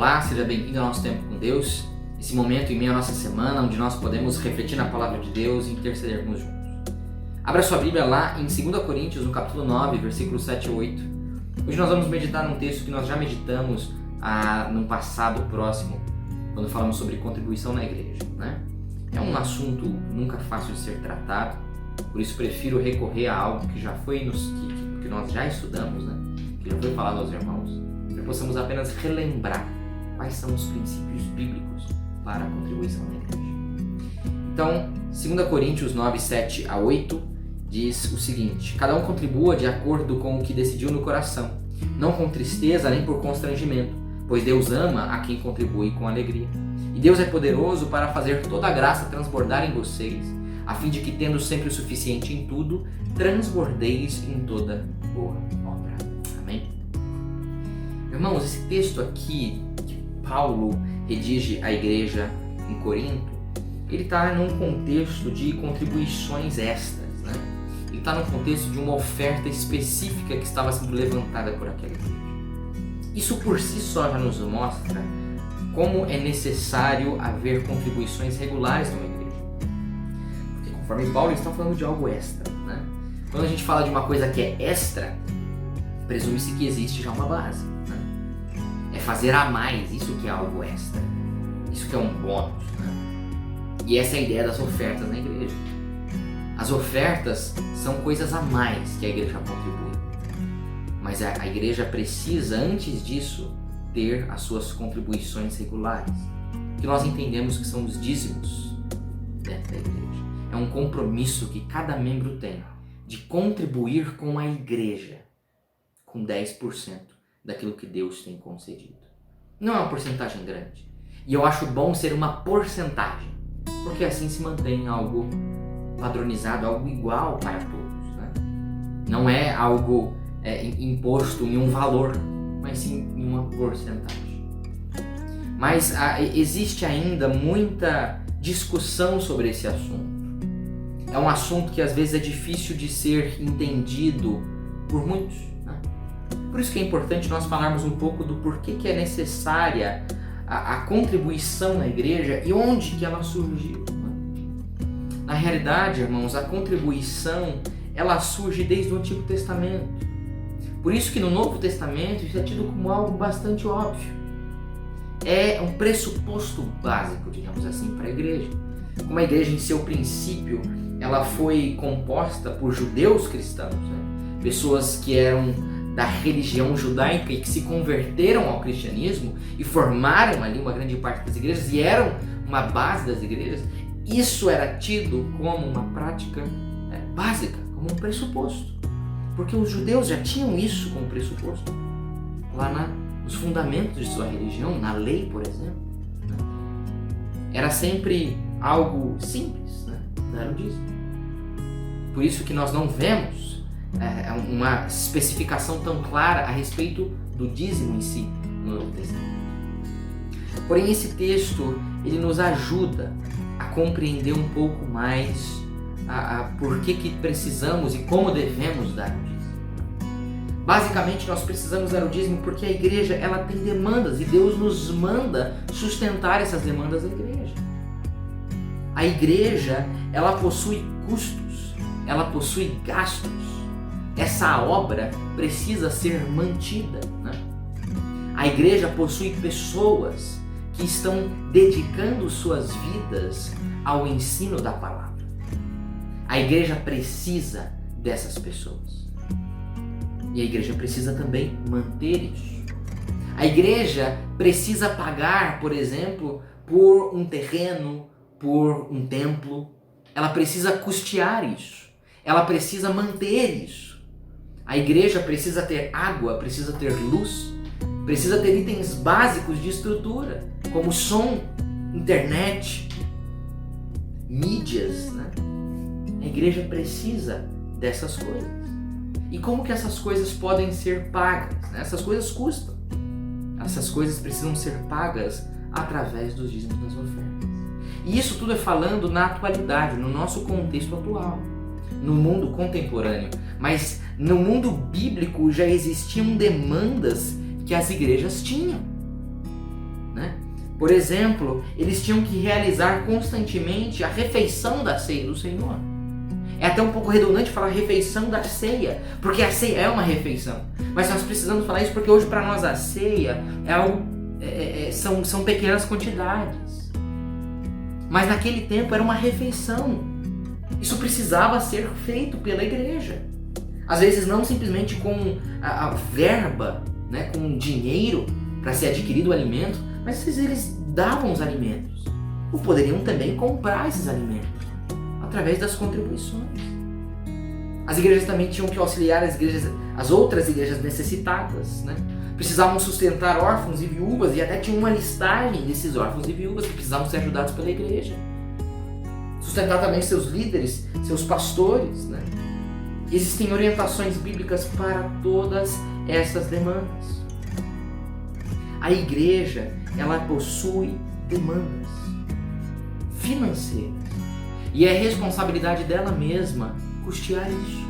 Olá, seja bem-vindo ao nosso Tempo com Deus, esse momento em meio à nossa semana, onde nós podemos refletir na Palavra de Deus e intercedermos juntos. Abra sua Bíblia lá em 2 Coríntios, no capítulo 9, versículos 7 a 8. Hoje nós vamos meditar num texto que nós já meditamos num passado próximo, quando falamos sobre contribuição na igreja, né? É um assunto nunca fácil de ser tratado, por isso prefiro recorrer a algo que já foi que nós já estudamos, né? Que já foi falado aos irmãos, para que possamos apenas relembrar quais são os princípios bíblicos para a contribuição na igreja. Então, 2 Coríntios 9, 7 a 8 diz o seguinte: cada um contribua de acordo com o que decidiu no coração, não com tristeza nem por constrangimento, pois Deus ama a quem contribui com alegria. E Deus é poderoso para fazer toda a graça transbordar em vocês, a fim de que, tendo sempre o suficiente em tudo, transbordeis em toda boa obra. Amém? Irmãos, esse texto aqui que Paulo redige à igreja em Corinto, ele está num contexto de contribuições extras, né? Ele está num contexto de uma oferta específica que estava sendo levantada por aquela igreja. Isso por si só já nos mostra como é necessário haver contribuições regulares numa igreja. Porque conforme Paulo está falando de algo extra, né? Quando a gente fala de uma coisa que é extra, presume-se que existe já uma base, né? É fazer a mais, isso que é algo extra. Isso que é um bônus, né? E essa é a ideia das ofertas na igreja. As ofertas são coisas a mais que a igreja contribui. Mas a igreja precisa, antes disso, ter as suas contribuições regulares, que nós entendemos que são os dízimos dentro da igreja. É um compromisso que cada membro tem de contribuir com a igreja com 10% daquilo que Deus tem concedido. Não é uma porcentagem grande. E eu acho bom ser uma porcentagem, porque assim se mantém algo padronizado, algo igual para todos, né? Não é algo imposto em um valor, mas sim em uma porcentagem. Mas existe ainda muita discussão sobre esse assunto. É um assunto que às vezes é difícil de ser entendido por muitos, né? Por isso que é importante nós falarmos um pouco do porquê que é necessária a contribuição na igreja e onde que ela surgiu, né? Na realidade, irmãos, a contribuição ela surge desde o Antigo Testamento. Por isso que no Novo Testamento isso é tido como algo bastante óbvio. É um pressuposto básico, digamos assim, para a igreja. Como a igreja em seu princípio, ela foi composta por judeus cristãos, né? Pessoas que eram da religião judaica e que se converteram ao cristianismo e formaram ali uma grande parte das igrejas e eram uma base das igrejas. Isso era tido como uma prática básica, como um pressuposto. Porque os judeus já tinham isso como pressuposto lá nos fundamentos de sua religião, na lei, por exemplo, né? Era sempre algo simples, né? Dar o dízimo. Por isso que nós não vemos uma especificação tão clara a respeito do dízimo em si no Novo Testamento. Porém, esse texto ele nos ajuda a compreender um pouco mais por que precisamos e como devemos dar o dízimo. Basicamente, nós precisamos dar o dízimo porque a igreja ela tem demandas e Deus nos manda sustentar essas demandas da igreja. A igreja ela possui custos, ela possui gastos. Essa obra precisa ser mantida, né? A igreja possui pessoas que estão dedicando suas vidas ao ensino da palavra. A igreja precisa dessas pessoas. E a igreja precisa também manter isso. A igreja precisa pagar, por exemplo, por um terreno, por um templo. Ela precisa custear isso. Ela precisa manter isso. A igreja precisa ter água, precisa ter luz, precisa ter itens básicos de estrutura, como som, internet, mídias, né? A igreja precisa dessas coisas. E como que essas coisas podem ser pagas, né? Essas coisas custam. Essas coisas precisam ser pagas através dos dízimos das ofertas. E isso tudo é falando na atualidade, no nosso contexto atual, no mundo contemporâneo. Mas no mundo bíblico já existiam demandas que as igrejas tinham. né? Por exemplo, eles tinham que realizar constantemente a refeição da ceia do Senhor. É até um pouco redundante falar refeição da ceia, porque a ceia é uma refeição. Mas nós precisamos falar isso porque hoje para nós a ceia é algo, são pequenas quantidades. Mas naquele tempo era uma refeição. Isso precisava ser feito pela igreja. Às vezes não simplesmente com a verba, né, com dinheiro para ser adquirido o alimento, mas às vezes eles davam os alimentos. Ou poderiam também comprar esses alimentos através das contribuições. As igrejas também tinham que auxiliar as outras igrejas necessitadas, né? Precisavam sustentar órfãos e viúvas e até tinha uma listagem desses órfãos e viúvas que precisavam ser ajudados pela igreja. Sustentar também seus líderes, seus pastores, né? Existem orientações bíblicas para todas essas demandas. A igreja, ela possui demandas financeiras e é responsabilidade dela mesma custear isso.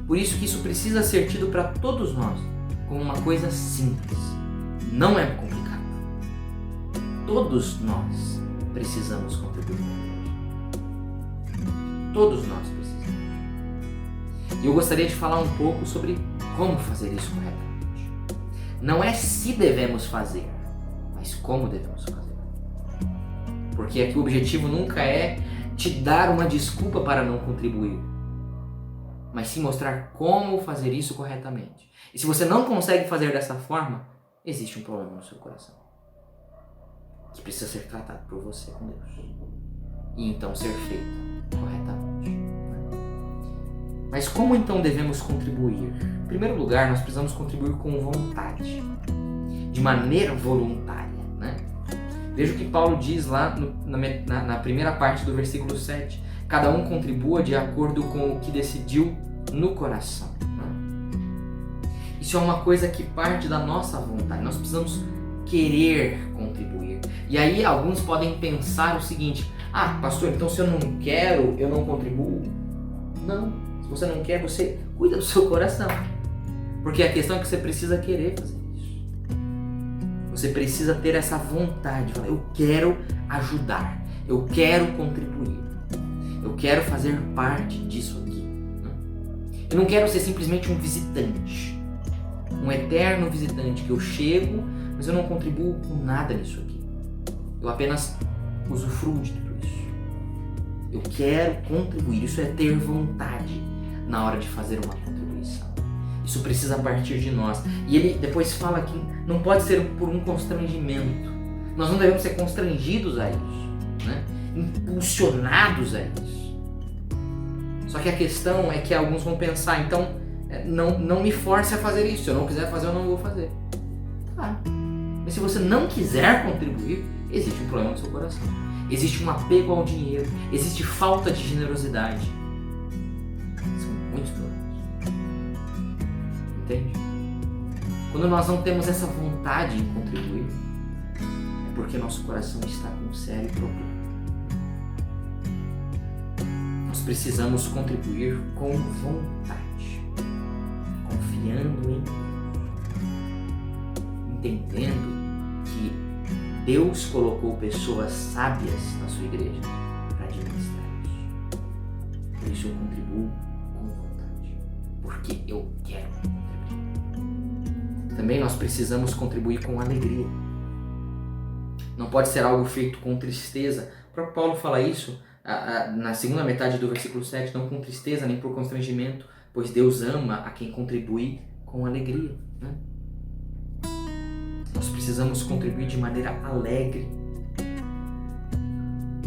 Por isso que isso precisa ser tido para todos nós como uma coisa simples. Não é complicado. Todos nós precisamos contribuir com a igreja. Todos nós precisamos. E eu gostaria de falar um pouco sobre como fazer isso corretamente. Não é se devemos fazer, mas como devemos fazer. Porque aqui o objetivo nunca é te dar uma desculpa para não contribuir, mas sim mostrar como fazer isso corretamente. E se você não consegue fazer dessa forma, existe um problema no seu coração que precisa ser tratado por você com Deus e então ser feito corretamente. Mas como então devemos contribuir? Em primeiro lugar, nós precisamos contribuir com vontade, de maneira voluntária, né? Veja o que Paulo diz lá na primeira parte do versículo 7. Cada um contribua de acordo com o que decidiu no coração. Isso é uma coisa que parte da nossa vontade. Nós precisamos querer contribuir. E aí alguns podem pensar o seguinte: ah, pastor, então se eu não quero, eu não contribuo? Não. Se você não quer, você cuida do seu coração. Porque a questão é que você precisa querer fazer isso. Você precisa ter essa vontade. Falar, eu quero ajudar. Eu quero contribuir. Eu quero fazer parte disso aqui. Eu não quero ser simplesmente um visitante. Um eterno visitante que eu chego, mas eu não contribuo com nada nisso aqui. Eu apenas usufruo de tudo isso. Eu quero contribuir. Isso é ter vontade na hora de fazer uma contribuição. Isso precisa partir de nós. E ele depois fala que não pode ser por um constrangimento. Nós não devemos ser constrangidos a isso, né? Impulsionados a isso. Só que a questão é que alguns vão pensar, então, não me force a fazer isso. Se eu não quiser fazer, eu não vou fazer. Claro. Mas se você não quiser contribuir, existe um problema no seu coração. Existe um apego ao dinheiro. Existe falta de generosidade. São muitos problemas. Entende? Quando nós não temos essa vontade em contribuir, é porque nosso coração está com um sério problema. Nós precisamos contribuir com vontade, confiando em Deus, entendendo que Deus colocou pessoas sábias na sua igreja para administrar isso. Por isso eu contribuo com vontade, porque eu quero contribuir. Também nós precisamos contribuir com alegria. Não pode ser algo feito com tristeza. O próprio Paulo fala isso na segunda metade do versículo 7, não com tristeza nem por constrangimento, pois Deus ama a quem contribui com alegria, né? Nós precisamos contribuir de maneira alegre.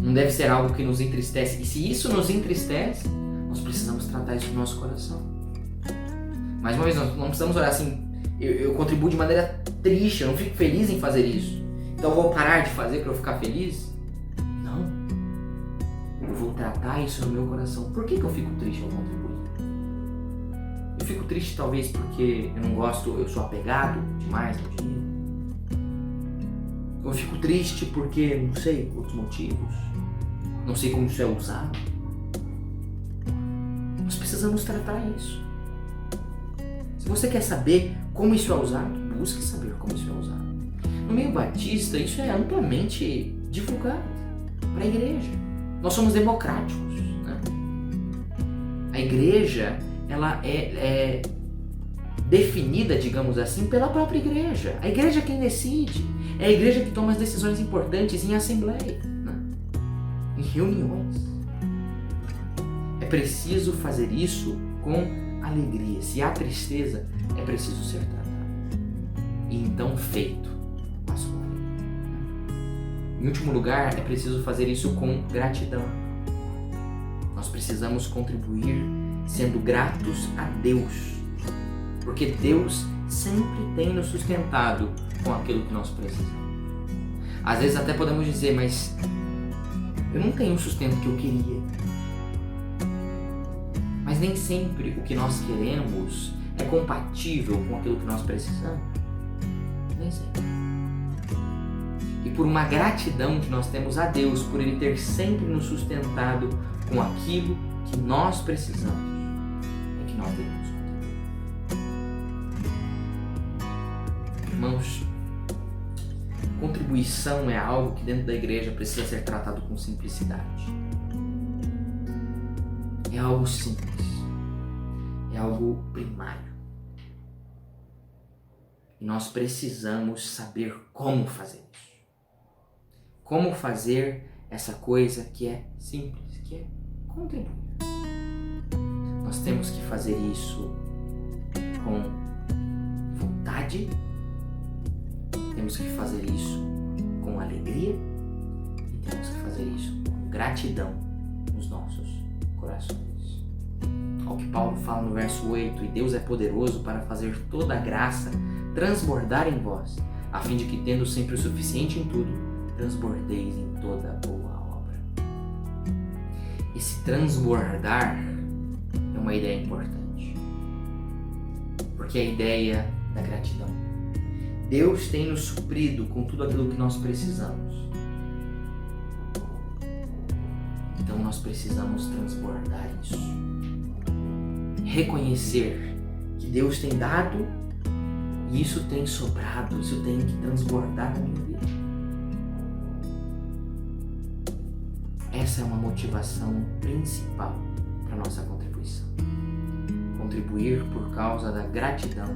Não deve ser algo que nos entristece. E se isso nos entristece, nós precisamos tratar isso no nosso coração. Mais uma vez, nós não precisamos olhar assim, eu contribuo de maneira triste, eu não fico feliz em fazer isso, então eu vou parar de fazer para eu ficar feliz? Não. Eu vou tratar isso no meu coração. Por que eu fico triste ao contribuir? Eu fico triste talvez porque eu não gosto, eu sou apegado demais ao dinheiro. Eu fico triste porque, não sei, outros motivos. Não sei como isso é usado. Nós precisamos tratar isso. Se você quer saber como isso é usado, busque saber como isso é usado. No meio batista, isso é amplamente divulgado para a igreja. Nós somos democráticos, né? A igreja, ela é definida, digamos assim, pela própria igreja. A igreja é quem decide. É a igreja que toma as decisões importantes em assembleia, né? Em reuniões. É preciso fazer isso com alegria. Se há tristeza, é preciso ser tratado. E então feito, mas com alegria. Em último lugar, é preciso fazer isso com gratidão. Nós precisamos contribuir sendo gratos a Deus, porque Deus sempre tem nos sustentado com aquilo que nós precisamos. Às vezes até podemos dizer, mas eu não tenho o sustento que eu queria. Mas nem sempre o que nós queremos é compatível com aquilo que nós precisamos. Nem sempre. E por uma gratidão que nós temos a Deus, por Ele ter sempre nos sustentado com aquilo que nós precisamos, é que nós devemos contribuir. Irmãos, contribuição é algo que dentro da igreja precisa ser tratado com simplicidade. É algo simples, é algo primário. E nós precisamos saber como fazer isso. Como fazer essa coisa que é simples, que é contribuir. Nós temos que fazer isso com vontade, temos que fazer isso com alegria e temos que fazer isso com gratidão nos nossos corações. Olha o que Paulo fala no verso 8: e Deus é poderoso para fazer toda a graça transbordar em vós, a fim de que, tendo sempre o suficiente em tudo, transbordeis em toda boa obra. Esse transbordar é uma ideia importante, porque é a ideia da gratidão. Deus tem nos suprido com tudo aquilo que nós precisamos. Então nós precisamos transbordar isso. Reconhecer que Deus tem dado e isso tem sobrado, isso tem que transbordar na minha vida. Essa é uma motivação principal para a nossa contribuição. Contribuir por causa da gratidão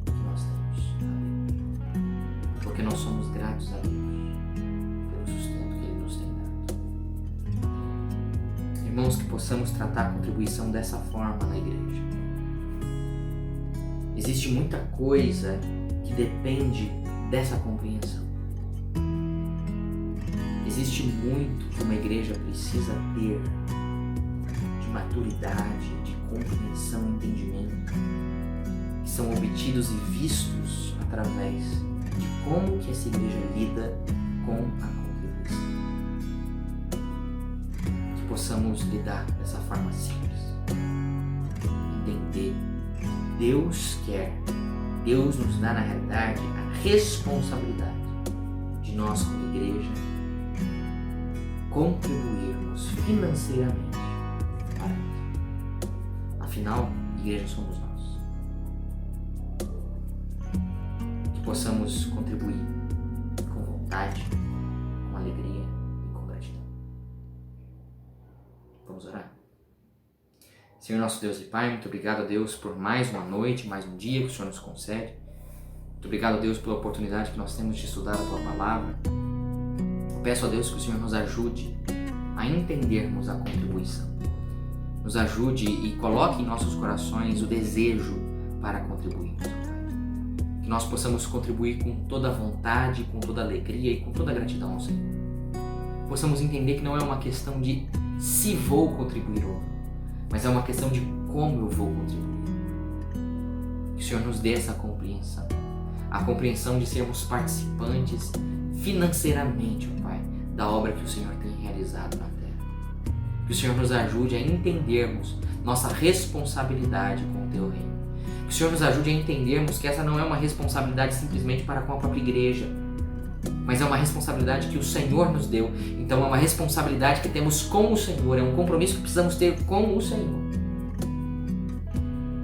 que nós temos a Deus. Porque nós somos gratos a Deus pelo sustento que Ele nos tem dado. Irmãos, que possamos tratar a contribuição dessa forma na igreja. Existe muita coisa que depende dessa compreensão. Existe muito que uma igreja precisa ter de maturidade, de compreensão e entendimento, que são obtidos e vistos através de como que essa igreja lida com a contribuição. Que possamos lidar dessa forma simples. Entender que Deus quer, Deus nos dá na realidade a responsabilidade de nós como igreja contribuirmos financeiramente para isso. Afinal, igreja somos nós. Que possamos contribuir com vontade, com alegria e com gratidão. Vamos orar? Senhor nosso Deus e Pai, muito obrigado a Deus por mais uma noite, mais um dia que o Senhor nos concede. Muito obrigado a Deus pela oportunidade que nós temos de estudar a Tua Palavra. Peço a Deus que o Senhor nos ajude a entendermos a contribuição. Nos ajude e coloque em nossos corações o desejo para contribuirmos. Que nós possamos contribuir com toda a vontade, com toda a alegria e com toda a gratidão ao Senhor. Possamos entender que não é uma questão de se vou contribuir ou não, mas é uma questão de como eu vou contribuir. Que o Senhor nos dê essa compreensão. A compreensão de sermos participantes financeiramente, ó Pai, da obra que o Senhor tem realizado na terra. Que o Senhor nos ajude a entendermos nossa responsabilidade com o Teu reino. Que o Senhor nos ajude a entendermos que essa não é uma responsabilidade simplesmente para com a própria igreja, mas é uma responsabilidade que o Senhor nos deu. Então é uma responsabilidade que temos com o Senhor, é um compromisso que precisamos ter com o Senhor.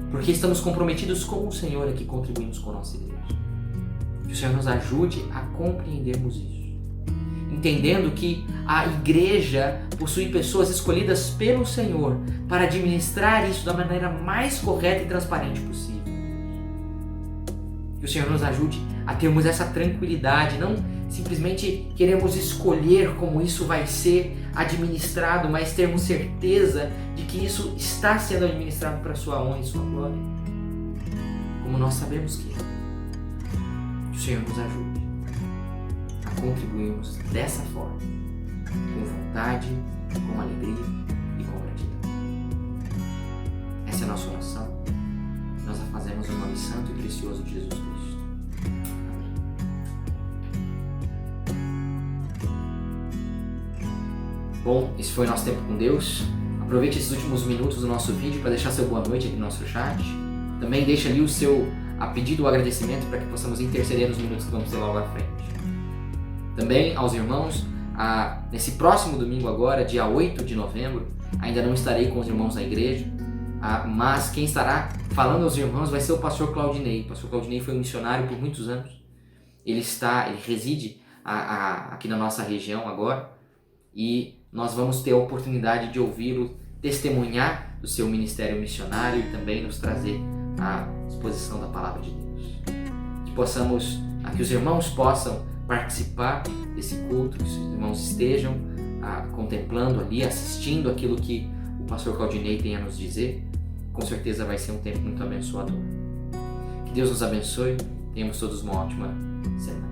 Porque estamos comprometidos com o Senhor é que contribuímos com a nossa igreja. Que o Senhor nos ajude a compreendermos isso. Entendendo que a igreja possui pessoas escolhidas pelo Senhor para administrar isso da maneira mais correta e transparente possível. Que o Senhor nos ajude a termos essa tranquilidade, não simplesmente queremos escolher como isso vai ser administrado, mas termos certeza de que isso está sendo administrado para a sua honra e sua glória, como nós sabemos que é. Que o Senhor nos ajude a contribuirmos dessa forma, com vontade, com alegria e com gratidão. Essa é a nossa oração. Nós a fazemos no nome santo e precioso de Jesus Cristo. Bom, esse foi o nosso tempo com Deus. Aproveite esses últimos minutos do nosso vídeo para deixar seu boa noite aqui no nosso chat. Também deixa ali o seu pedido, o agradecimento para que possamos interceder nos minutos que vamos ter lá na frente. Também aos irmãos, nesse próximo domingo agora, dia 8 de novembro, ainda não estarei com os irmãos da igreja, mas quem estará falando aos irmãos vai ser o pastor Claudinei. O pastor Claudinei foi um missionário por muitos anos. Ele reside aqui na nossa região agora e nós vamos ter a oportunidade de ouvi-lo testemunhar do seu ministério missionário e também nos trazer a exposição da palavra de Deus. Que os irmãos possam participar desse culto, que os irmãos estejam contemplando ali, assistindo aquilo que o pastor Claudinei tem a nos dizer. Com certeza vai ser um tempo muito abençoador. Que Deus nos abençoe, tenhamos todos uma ótima semana.